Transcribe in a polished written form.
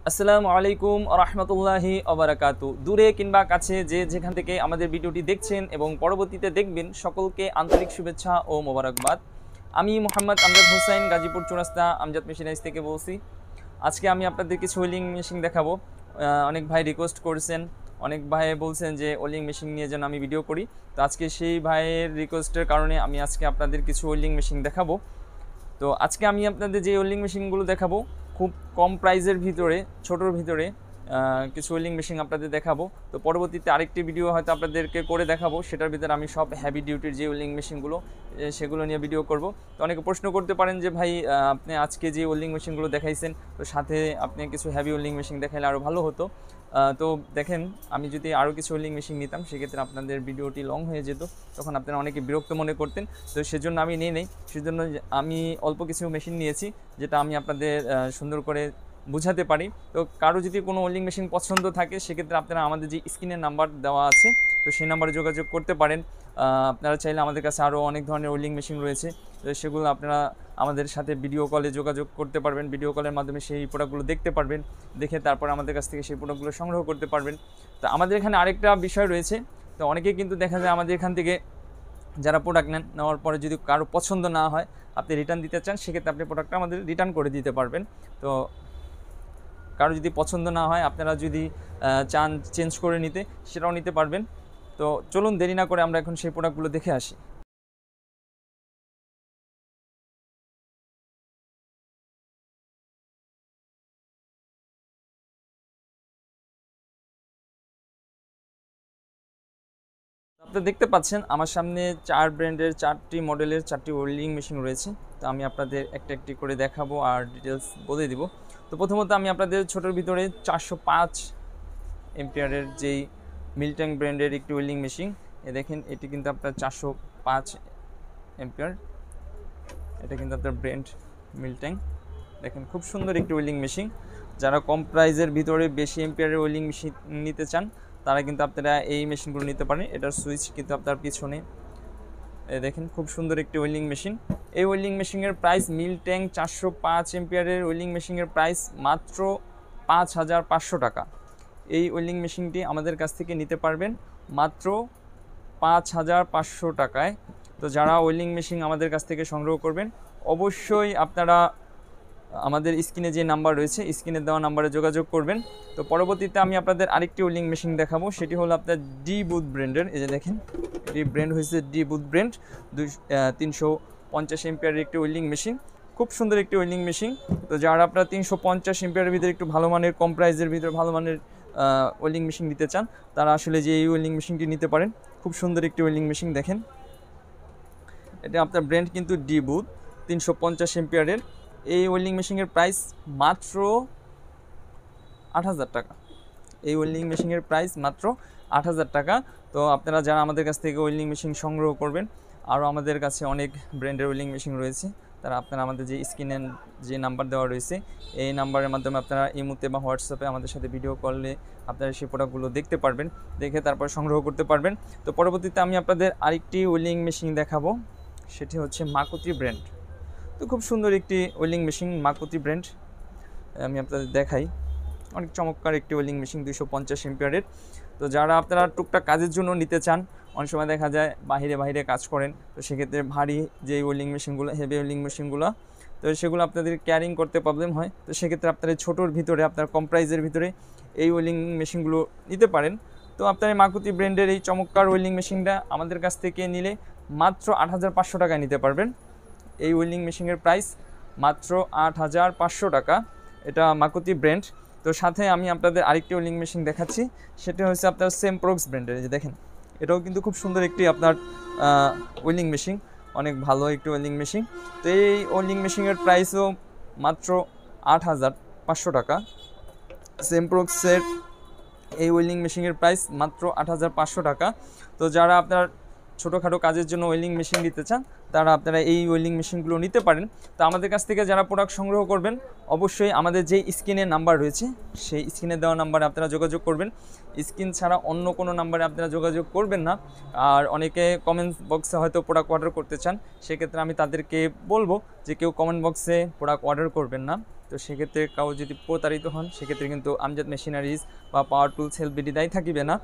আসসালামু আলাইকুম রাহমাতুল্লাহি ওয়া বারাকাতু। দূরে কিংবা কাছে যে যেখান থেকে আমাদের ভিডিওটি দেখছেন এবং পরবর্তীতে দেখবেন সকলকে আন্তরিক শুভেচ্ছা ও মোবারকবাদ। আমি মোহাম্মদ আমজাদ হোসেন গাজীপুর চৌরাস্তা আমজাদ মেশিনারিজ থেকে বলছি। আজকে আমি আপনাদের কিছু ওয়েল্ডিং মেশিন দেখাবো। অনেক ভাই রিকোয়েস্ট করেছেন, অনেক ভাই বলছেন যে ওয়েল্ডিং মেশিন নিয়ে যেন আমি ভিডিও করি। তো আজকে সেই ভাইয়ের রিকোয়েস্টের কারণে আমি আজকে আপনাদের কিছু ওয়েল্ডিং মেশিন দেখাবো। তো আজকে আমি আপনাদের যে ওয়েল্ডিং মেশিনগুলো দেখাবো খুব কম প্রাইসের ভিতরে, ছোটোর ভিতরে কিছু ওয়েল্ডিং মেশিন আপনাদের দেখাবো। তো পরবর্তীতে আরেকটি ভিডিও হয়তো আপনাদেরকে করে দেখাবো, সেটার ভিতরে আমি সব হেভি ডিউটির যে ওয়েল্ডিং মেশিনগুলো সেগুলো নিয়ে ভিডিও করব। তো অনেকে প্রশ্ন করতে পারেন যে ভাই আপনি আজকে যে ওয়েল্ডিং মেশিনগুলো দেখাইছেন, তো সাথে আপনি কিছু হেভি ওয়েল্ডিং মেশিন দেখাইলে আরও ভালো হতো। তো দেখেন, আমি যদি আরও কিছু ওয়েল্ডিং মেশিন নিতাম সেক্ষেত্রে আপনাদের ভিডিওটি লং হয়ে যেত, তখন আপনারা অনেকে বিরক্ত মনে করতেন। তো সেজন্য আমি নিয়ে নেই, সেজন্য আমি অল্প কিছু মেশিন নিয়েছি যেটা আমি আপনাদের সুন্দর করে বুঝাতে পারি। তো কারো যদি কোনো ওয়েল্ডিং মেশিন পছন্দ থাকে সেক্ষেত্রে আপনারা আমাদের যে স্ক্রিনের নাম্বার দেওয়া আছে, তো সেই নাম্বারে যোগাযোগ করতে পারেন। আপনারা চাইলে আমাদের কাছে আরও অনেক ধরনের ওয়েল্ডিং মেশিন রয়েছে, তো সেগুলো আপনারা আমাদের সাথে ভিডিও কলে যোগাযোগ করতে পারবেন। ভিডিও কলের মাধ্যমে সেই প্রোডাক্টগুলো দেখতে পারবেন, দেখে তারপর আমাদের কাছ থেকে সেই প্রোডাক্টগুলো সংগ্রহ করতে পারবেন। তো আমাদের এখানে আরেকটা বিষয় রয়েছে, তো অনেকেই কিন্তু দেখা যায় আমাদের এখান থেকে যারা প্রোডাক্ট নেওয়ার পরে যদি কারো পছন্দ না হয়, আপনি রিটার্ন দিতে চান, সেক্ষেত্রে আপনি প্রোডাক্টটা আমাদের রিটার্ন করে দিতে পারবেন। তো কারো যদি পছন্দ না হয়, আপনারা যদি চান চেঞ্জ করে নিতে, সেটাও নিতে পারবেন। তো চলুন দেরি না করে আমরা এখন সেই প্রোডাক্টগুলো দেখে আসি। আপনারা দেখতে পাচ্ছেন আমার সামনে 4 ব্র্যান্ডের 4টি মডেলের 4টি ওয়েল্ডিং মেশিন রয়েছে। তো আমি আপনাদের একটা একটি করে দেখাবো আর ডিটেলস বলে দিব। তো প্রথমত আমি আপনাদের ছোটোর ভিতরে 405 এম্পিয়ারের যেই মিল্টন ব্র্যান্ডের একটি ওয়েল্ডিং মেশিন, দেখেন এটি কিন্তু আপনার 405 এম্পিয়ার। এটা কিন্তু আপনার ব্র্যান্ড মিল্টন। দেখেন খুব সুন্দর একটি ওয়েল্ডিং মেশিন। যারা কম প্রাইসের ভিতরে বেশি এম্পিয়ারের ওয়েল্ডিং মেশিন নিতে চান, তারা কিন্তু আপনারা এই মেশিনগুলো নিতে পারেন। এটার সুইচ কিন্তু আপনার পিছনে দেখেন, খুব সুন্দর একটি ওয়েল্ডিং মেশিন। এই ওয়েল্ডিং মেশিনের প্রাইস মিল্টন 405 এম্পিয়ারের ওয়েল্ডিং মেশিনের প্রাইস মাত্র 5500 টাকা। এই ওয়েল্ডিং মেশিনটি আমাদের কাছ থেকে নিতে পারবেন মাত্র 5500 টাকায়। তো যারা ওয়েল্ডিং মেশিন আমাদের কাছ থেকে সংগ্রহ করবেন, অবশ্যই আপনারা আমাদের স্ক্রিনে যে নাম্বার রয়েছে, স্ক্রিনে দেওয়া নাম্বারে যোগাযোগ করবেন। তো পরবর্তীতে আমি আপনাদের আরেকটি ওয়েল্ডিং মেশিন দেখাবো, সেটি হলো আপনার ডি বুথ ব্র্যান্ডের। এই যে দেখেন, এটি ব্র্যান্ড হয়েছে ডি বুথ ব্র্যান্ড, 350 এম্পিয়ারের একটি ওয়েল্ডিং মেশিন। খুব সুন্দর একটি ওয়েল্ডিং মেশিন। তো যারা আপনারা 350 এম্পিয়ারের ভিতরে একটু ভালো মানের, কম প্রাইসের ভিতরে ভালো মানের ওয়েল্ডিং মেশিন নিতে চান, তারা আসলে যে এই ওয়েল্ডিং মেশিনটি নিতে পারেন। খুব সুন্দর একটি ওয়েল্ডিং মেশিন। দেখেন, এটা আপনার ব্র্যান্ড কিন্তু ডি বুথ 350 এম্পিয়ারের। এই ওয়েল্ডিং মেশিনের প্রাইস মাত্র 8000 টাকা। এই ওয়েল্ডিং মেশিনের প্রাইস মাত্র 8000 টাকা। তো আপনারা যারা আমাদের কাছ থেকে ওয়েল্ডিং মেশিন সংগ্রহ করবেন, আরও আমাদের কাছে অনেক ব্র্যান্ডের ওয়েল্ডিং মেশিন রয়েছে, তারা আপনারা আমাদের যে স্ক্রিনে যে নাম্বার দেওয়া রয়েছে, এই নাম্বারের মাধ্যমে আপনারা ইমোতে বা হোয়াটসঅ্যাপে আমাদের সাথে ভিডিও কলে আপনারা সেই প্রোডাক্টগুলো দেখতে পারবেন, দেখে তারপর সংগ্রহ করতে পারবেন। তো পরবর্তীতে আমি আপনাদের আরেকটি ওয়েল্ডিং মেশিন দেখাবো, সেটি হচ্ছে মাকুতি ব্র্যান্ড। তো খুব সুন্দর একটি ওয়েল্ডিং মেশিন, মাকুতি ব্র্যান্ড। আমি আপনাদের দেখাই, অনেক চমৎকার একটি ওয়েল্ডিং মেশিন 250 এম্পিয়ারের। তো যারা আপনারা টুকটাক কাজের জন্য নিতে চান, অনেক সময় দেখা যায় বাইরে কাজ করেন, তো সেক্ষেত্রে ভারী যে ওয়েল্ডিং মেশিনগুলো, হেভি ওয়েল্ডিং মেশিনগুলো, তো সেগুলো আপনাদের ক্যারিং করতে প্রবলেম হয়। তো সেক্ষেত্রে আপনারা ছোটোর ভিতরে, আপনার কম প্রাইসের ভিতরে এই ওয়েল্ডিং মেশিনগুলো নিতে পারেন। তো আপনার মাকুতি ব্র্যান্ডের এই চমৎকার ওয়েল্ডিং মেশিনটা আমাদের কাছ থেকে নিলে মাত্র 8500 টাকায় নিতে পারবেন। এই ওয়েল্ডিং মেশিনের প্রাইস মাত্র 8500 টাকা। এটা মাকুতি ব্র্যান্ড। তো সাথে আমি আপনাদের আরেকটি ওয়েল্ডিং মেশিন দেখাচ্ছি, সেটা হচ্ছে আপনার সেমপ্রক্স ব্র্যান্ডের। যে দেখেন, এটাও কিন্তু খুব সুন্দর একটি আপনার ওয়েল্ডিং মেশিন, অনেক ভালো একটি ওয়েল্ডিং মেশিন। তো এই ওয়েল্ডিং মেশিনের প্রাইসও মাত্র 8500 টাকা। সেমপ্রক্সের এই ওয়েল্ডিং মেশিনের প্রাইস মাত্র 8500 টাকা। তো যারা আপনার ছোটোখাটো কাজের জন্য ওয়েল্ডিং মেশিন নিতে চান, তারা আপনারা এই ওয়েল্ডিং মেশিনগুলো নিতে পারেন। তো আমাদের কাছ থেকে যারা প্রোডাক্ট সংগ্রহ করবেন, অবশ্যই আমাদের যে স্ক্রিনে নাম্বার রয়েছে, সেই স্ক্রিনে দেওয়া নাম্বারে আপনারা যোগাযোগ করবেন। স্ক্রিন ছাড়া অন্য কোনো নাম্বারে আপনারা যোগাযোগ করবেন না। আর অনেকে কমেন্ট বক্সে হয়তো প্রোডাক্ট অর্ডার করতে চান, সেক্ষেত্রে আমি তাদেরকে বলবো যে কেউ কমেন্ট বক্সে প্রোডাক্ট অর্ডার করবেন না। তো সেক্ষেত্রে কাউ যদি প্রতারিত হন সেক্ষেত্রে কিন্তু আমজাদ মেশিনারিজ বা পাওয়ার টুলস হেল্প বিডি দায়ী থাকিবে না।